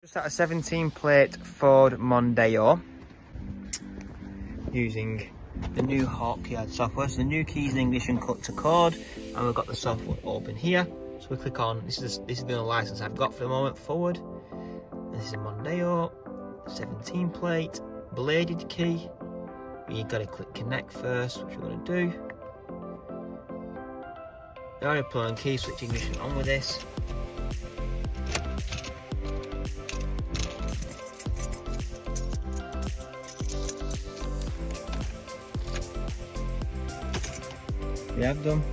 Just at a 17 plate Ford Mondeo using the new Halkyard software. So the new keys in English and cut to code, and we've got the software open here. So we click on, this is the only license I've got for the moment, forward. This is a Mondeo, 17 plate, bladed key. You've got to click connect first, which we're going to do. You already put on key switch ignition on with this. We have them.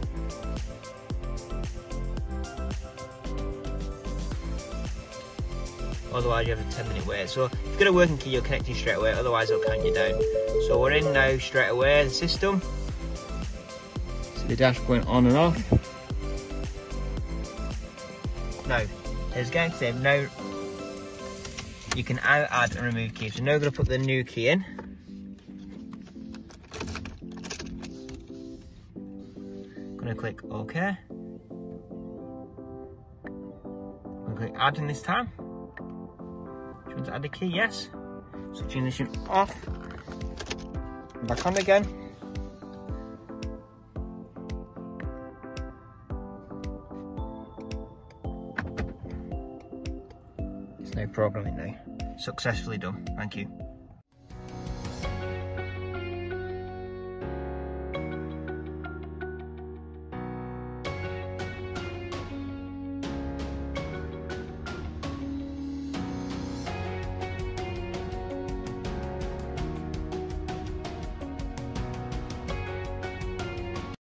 Otherwise you have a 10-minute wait. So if you've got a working key, you're connecting straight away, otherwise they'll count you down. So we're in now straight away, the system. See the dash going on and off. Now, as Gang said, now you can add and remove keys. So now we're going to put the new key in. Going to click OK. I'm going to click add in this time. Do you want to add the key? Yes. Switch ignition off. Back on again. It's now programming now. Successfully done. Thank you.